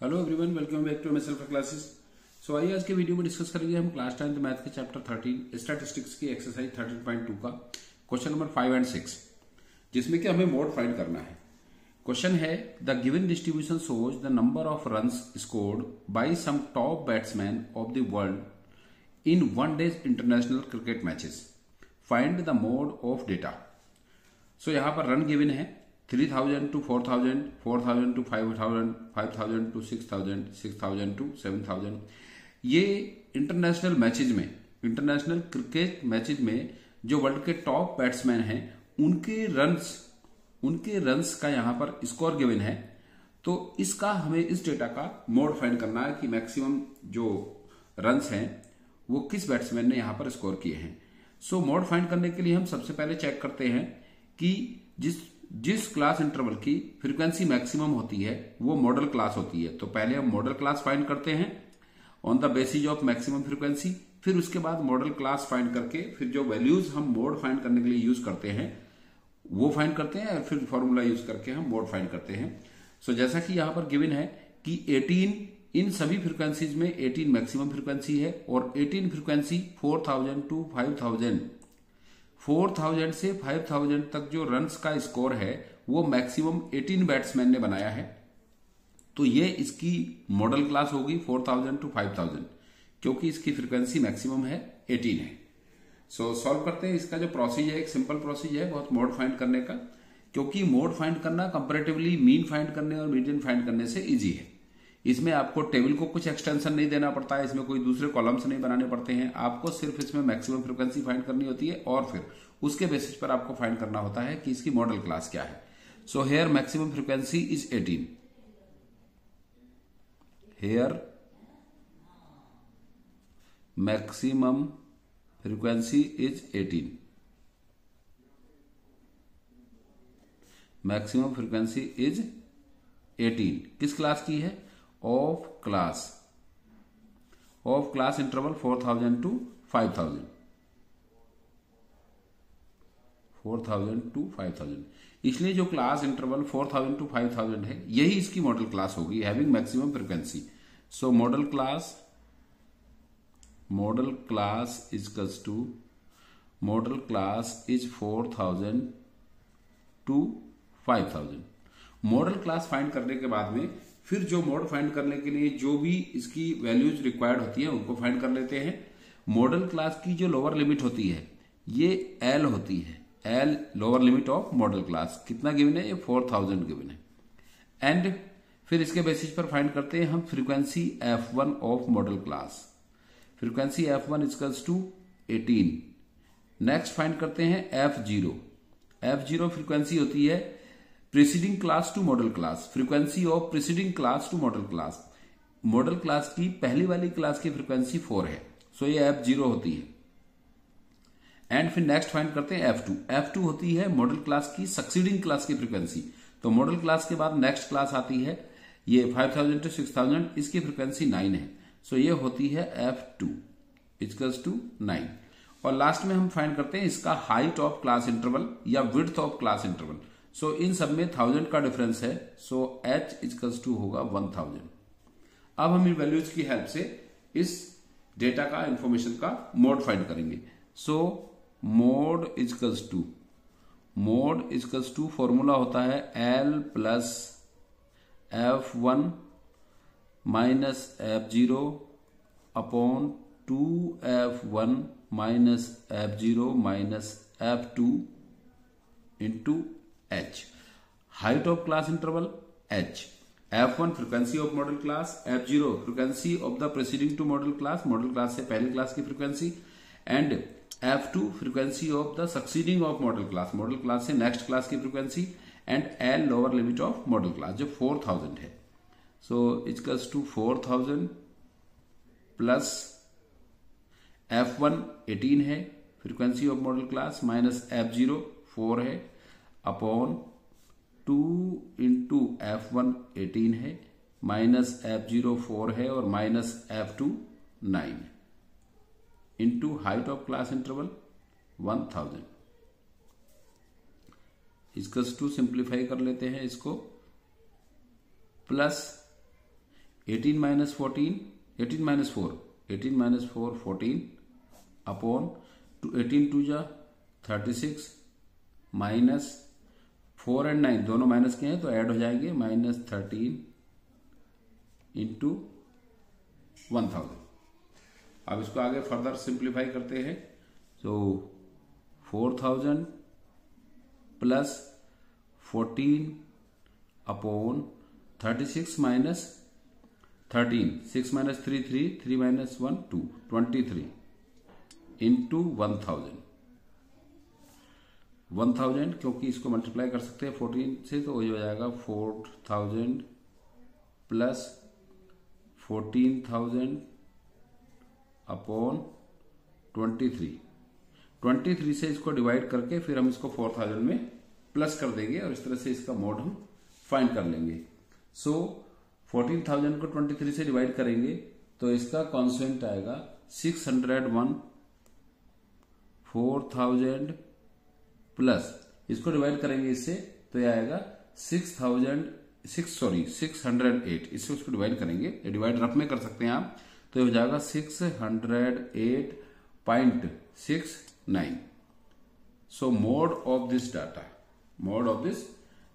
Hello everyone, welcome back to my self classes. So आइए आज के वीडियो में डिस्कस करेंगे हम क्लास 10th मैथ के चैप्टर 13 स्टैटिस्टिक्स की एक्सरसाइज 13.2 का क्वेश्चन नंबर 5 एंड 6, जिसमें कि हमें मोड फाइंड करना है। क्वेश्चन है the given distribution shows the number of runs scored by some top batsman of the world in one days international cricket matches, find the mode of data. So यहाँ पर run given है 3000 to 4000, 4000 to 5000, 5000 to 6000, 6000 to 7000। ये international matches में, international cricket matches में जो world के top batsman हैं उनके रन्स का यहाँ पर स्कोर गिवन है। तो इसका हमें इस डेटा का मोड फाइंड करना है कि मैक्सिमम जो रन्स हैं वो किस बैट्समैन ने यहाँ पर स्कोर किए हैं। सो मोड फाइंड करने के लिए हम सबसे पहले चेक करते हैं कि जिस क्लास इंटरवल की फ्रीक्वेंसी मैक्सिमम होती है वो मॉडल क्लास होती है। तो पहले हम मॉडल क्लास फाइंड करते हैं on the basis of maximum frequency, फिर उसके बाद मॉडल क्लास फाइंड करके फिर जो वैल्यूज हम मोड फाइंड करने के लिए यूज करते हैं वो फाइंड करते हैं और फिर फॉर्मूला यूज करके हम मोड फाइंड करते हैं। सो जैसा कि यहां पर गिवन है कि 18 इन सभी फ्रीक्वेंसीज में 18 मैक्सिमम फ्रीक्वेंसी है और 18 फ्रीक्वेंसी 4000 टू 5000, 4000 से 5000 तक जो रन्स का स्कोर है वो मैक्सिमम 18 बैट्समैन ने बनाया है। तो ये इसकी मॉडल क्लास होगी 4000 टू 5000, क्योंकि इसकी फ्रीक्वेंसी मैक्सिमम है 18 है। सो सॉल्व करते हैं। इसका जो प्रोसीज है एक सिंपल प्रोसीज है बहुत मोड फाइंड करने का, क्योंकि मोड फाइंड करना कंपैरेटिवली मीन फाइंड करने और मीडियन फाइंड करने से इजी है। इसमें आपको टेबल को कुछ एक्सटेंशन नहीं देना पड़ता है, इसमें कोई दूसरे कॉलम्स नहीं बनाने पड़ते हैं। आपको सिर्फ इसमें मैक्सिमम फ्रीक्वेंसी फाइंड करनी होती है और फिर उसके बेसिस पर आपको फाइंड करना होता है कि इसकी मॉडल क्लास क्या है। So here maximum frequency is 18, here maximum frequency is 18, maximum frequency is 18 किस क्लास की है? Of class interval 4000 to 5000, 4000 to 5000। इसलिए जो क्लास इंटरवल 4000 टू 5000 है यही इसकी मॉडल क्लास होगी, having maximum frequency. So modal class is 4000 to 5000। Modal class find करने के बाद में फिर जो मोड फाइंड करने के लिए जो भी इसकी वैल्यूज रिक्वायर्ड होती है उनको फाइंड कर लेते हैं। मॉडल क्लास की जो लोअर लिमिट होती है ये एल होती है, L lower limit of modal class. कितना गिवन है? ये 4000 गिवन है। एंड फिर इसके बेसिस पर फाइंड करते हैं हम frequency F1 of modal class. Frequency F1 equals to 18। Next find करते हैं F0। F0 फ्रीक्वेंसी होती है preceding class to modal class, frequency of preceding class to modal class. Modal class की पहली वाली क्लास की फ्रीक्वेंसी 4 है, सो ये F0 होती है। एंड फिर नेक्स्ट फाइंड करते हैं F2। F2 होती है मॉडल क्लास की सक्सीडिंग क्लास की फ्रीक्वेंसी। तो मॉडल क्लास के बाद नेक्स्ट क्लास आती है ये 5000 टू 6000, इसकी फ्रीक्वेंसी 9 है, सो ये होती है F2 इक्वल्स टू 9। और लास्ट में हम फाइंड करते हैं इसका हाइट ऑफ क्लास इंटरवल या विड्थ ऑफ क्लास इंटरवल। सो इन सब में 1000 का डिफरेंस है, सो H इक्वल्स टू होगा 1000। अब हम इन वैल्यूज की हेल्प से इस डेटा का इंफॉर्मेशन का मोड फाइंड करेंगे। So mode equals to formula होता है L plus F1 minus F0 upon 2F1 minus F0 minus F2 into H। Height of class interval H, F1 frequency of modal class, F0 frequency of the preceding to modal class से पहली class की frequency, and F2 frequency of the succeeding of modal class से next class की frequency, and L lower limit of modal class जो 4000 है। सो equals to 4000 plus F1 18 है frequency of modal class, minus F0 4 है upon 2 into F1 18 है, minus F0 4 है और minus F2 9 है, into height of class interval 1000। इसका टू सिंप्लीफाई कर लेते हैं इसको, plus 18 minus 14, 18 minus 4, 18 minus 4 14 upon 18 two जा 36 माइनस 4 एंड 9 दोनों माइनस के हैं तो ऐड हो जाएंगे, माइनस 13 इंटू 1000। अब इसको आगे फर्दर सिंप्लीफाई करते हैं। तो 4000 plus 14 upon 36 minus 13, 6 minus 3 3, 3 minus 1 2, 23 into 1000 क्योंकि इसको मल्टीप्लाई कर सकते हैं 14 से तो वही हो जाएगा 4000 प्लस 14,000 अपॉन 23 से इसको डिवाइड करके फिर हम इसको 4000 में प्लस कर देंगे और इस तरह से इसका मोड हम फाइंड कर लेंगे। सो 14,000 को 23 से डिवाइड करेंगे तो इसका कॉन्स्टेंट आएगा 601, 4000 प्लस इसको डिवाइड करेंगे इससे तो यह आएगा 608। इससे उसको डिवाइड करेंगे, डिवाइड रफ में कर सकते हैं आप, तो हो जाएगा 608.69। सो मोड ऑफ दिस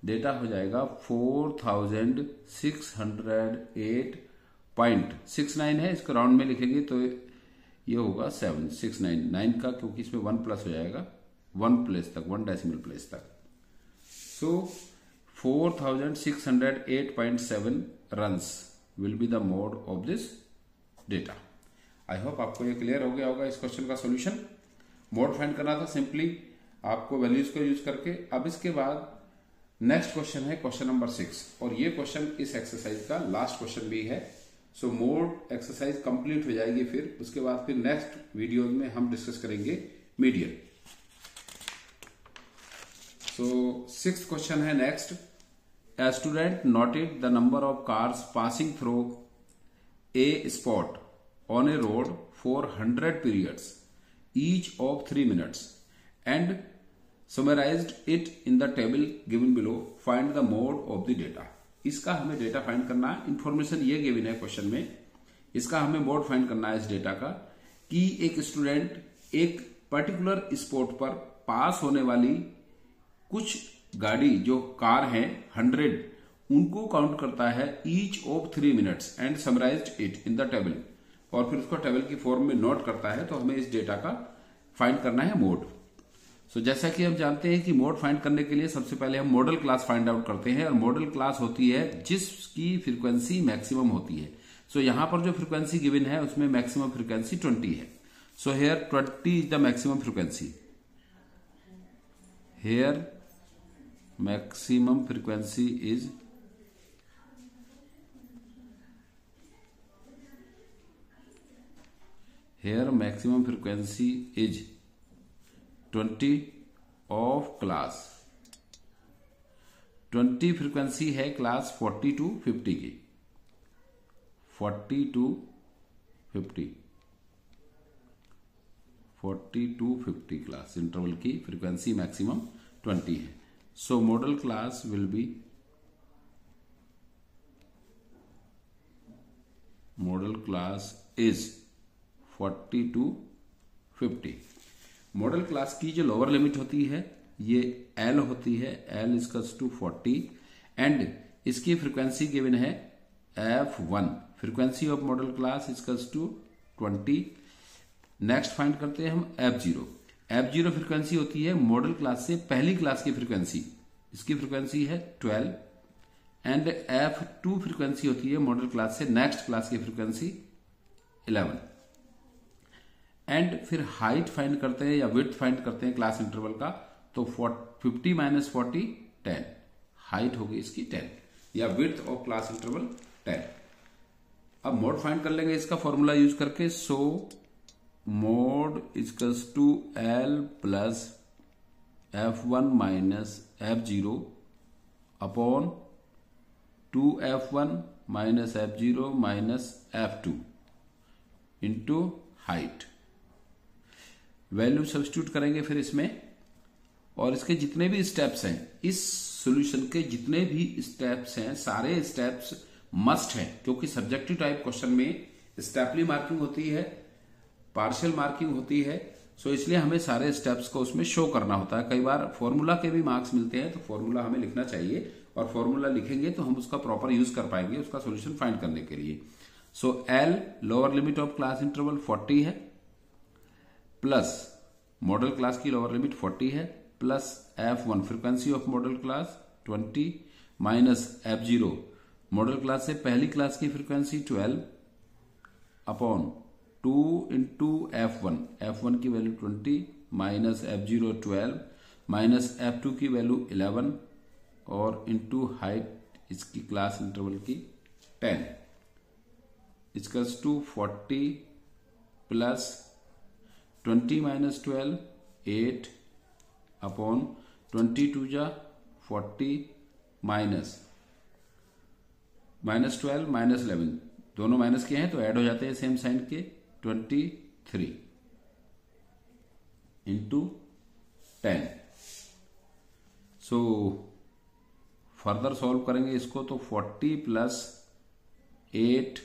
डेटा हो जाएगा 4608.69 है। इसको राउंड में लिखेंगे तो ये होगा 769 का, क्योंकि इसमें 1 प्लस हो जाएगा 1 प्लेस तक, 1 डेसिमल प्लेस तक। सो 4608.7 runs will be the mode of this data. I hope आपको ये क्लियर हो गया होगा इस क्वेश्चन का सॉल्यूशन। मोड फाइंड करना था सिंपली आपको वैल्यूज को यूज करके। अब इसके बाद नेक्स्ट क्वेश्चन है क्वेश्चन नंबर 6 और ये क्वेश्चन इस एक्सरसाइज का लास्ट क्वेश्चन भी है। सो मोड एक्सरसाइज कंप्लीट हो जाएगी, फिर उसके बाद फिर नेक्स्ट वीडियो में हम डिस्कस करेंगे मीडियन। सो 6th क्वेश्चन है next. A student noted the number of cars passing through a spot on a road for 100 periods, each of 3 minutes, and summarized it in the table given below. Find the mode of the data. इसका हमें data find करना है। Information ये given है question में, इसका हमें mode find करना है इस डेटा का कि एक स्टूडेंट एक पर्टिकुलर स्पॉट पर पास होने वाली कुछ गाड़ी जो कार है 100 उनको काउंट करता है each of 3 minutes and summarised it in the table, और फिर उसको टेबल की फॉर्म में नोट करता है। तो हमें इस डेटा का फाइंड करना है मोड। सो जैसा कि हम जानते हैं कि मोड फाइंड करने के लिए सबसे पहले हम मॉडल क्लास फाइंड आउट करते हैं, और मॉडल क्लास होती है जिसकी फ्रीक्वेंसी मैक्सिमम होती है। सो यहां पर जो फ्रीक्वेंसी गिवन है उसमें मैक्सिमम फ्रीक्वेंसी 20 है। So here 20 is the maximum frequency. Here maximum frequency is here maximum frequency is 20 of class 20 frequency है क्लास 40 to 50 की, 40 to 50 क्लास इंटरवल की फ्रीक्वेंसी मैक्सिमम 20 है। So model class will be is 40 to 50। Model class की जो lower limit होती है ये L होती है, L इक्वल्स टू 40 एंड इसकी फ्रीक्वेंसी गिवन है F1। Frequency of modal class equals to 20। Next find करते हैं हम F0। F0 फ्रीक्वेंसी होती है मॉडल क्लास से पहली क्लास की फ्रीक्वेंसी, इसकी फ्रीक्वेंसी है 12 एंड F2 फ्रीक्वेंसी होती है मॉडल क्लास से नेक्स्ट क्लास की फ्रीक्वेंसी 11 एंड फिर हाइट फाइंड करते हैं या विड्थ फाइंड करते हैं क्लास इंटरवल का। तो 50 माइनस 40 10, हाइट होगी इसकी 10 या विड्थ ऑफ क्लास इंटरवल 10। अब मोड फाइंड कर लेंगे इसका फॉर्मूला यूज करके। So mode equals to L plus F1 minus F0 upon 2F1 minus F0 minus F2 into height. Value substitute करेंगे फिर इसमें, और इसके जितने भी स्टेप्स हैं, इस सॉल्यूशन के जितने भी स्टेप्स हैं सारे स्टेप्स मस्ट है, क्योंकि सब्जेक्टिव टाइप क्वेश्चन में स्टेपली मार्किंग होती है, पार्शियल मार्किंग होती है। सो इसलिए हमें सारे स्टेप्स को उसमें शो करना होता है। कई बार फॉर्मूला के भी मार्क्स मिलते हैं, तो फॉर्मूला हमें लिखना चाहिए, और फॉर्मूला लिखेंगे तो हम उसका प्रॉपर यूज कर पाएंगे उसका सोल्यूशन फाइंड करने के लिए। So L lower limit of class interval 40 है, प्लस मॉडल क्लास की लोअर लिमिट 40 है, plus F1 frequency of modal class 20 minus F0 modal class से पहली क्लास की फ्रीक्वेंसी 12 अपॉन 2 इंटू F1 की value 20 minus F0 12 minus F2 की value 11 और into height इसकी क्लास इंटरवल की 10 equals to 40 plus 20 minus 12 8 upon 22 जा 40 माइनस 12 माइनस 11 दोनों माइनस के हैं तो ऐड हो जाते हैं सेम साइन के 23 इंटू 10। सो फर्दर सॉल्व करेंगे इसको तो 40 plus 8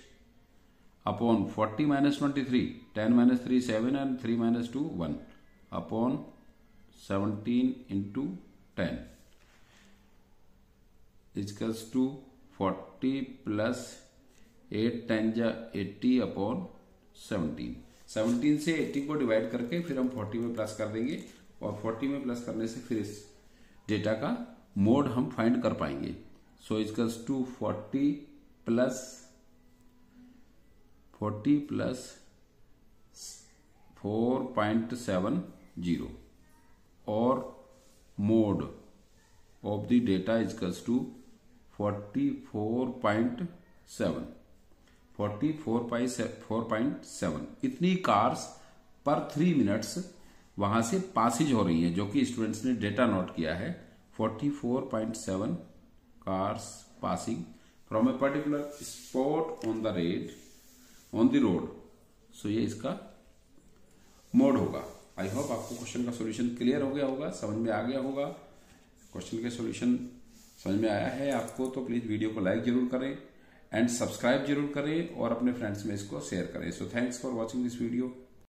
upon 40 minus 23 10 minus 3 7 and 3 minus 2 1 upon 17 into 10 equals to 40 plus 8 10 जा 80 अपॉन 17 से 80 को डिवाइड करके फिर हम 40 में प्लस कर देंगे, और 40 में प्लस करने से फिर इस डेटा का मोड हम फाइंड कर पाएंगे। सो इक्वल्स टू 40 प्लस 4.70 और mode of the data equals to 44.7 इतनी कार्स पर 3 मिनट्स वहां से पासिज हो रही हैं, जो कि स्टूडेंट्स ने डेटा नोट किया है। 44.7 cars passing from a particular spot on the road. So ये इसका मोड होगा। आई होप आपको क्वेश्चन का सॉल्यूशन क्लियर हो गया होगा, समझ में आ गया होगा। क्वेश्चन के सॉल्यूशन समझ में आया है आपको तो प्लीज वीडियो को लाइक जरूर करें एंड सब्सक्राइब जरूर करें और अपने फ्रेंड्स में इसको शेयर करें। So thanks for watching this video.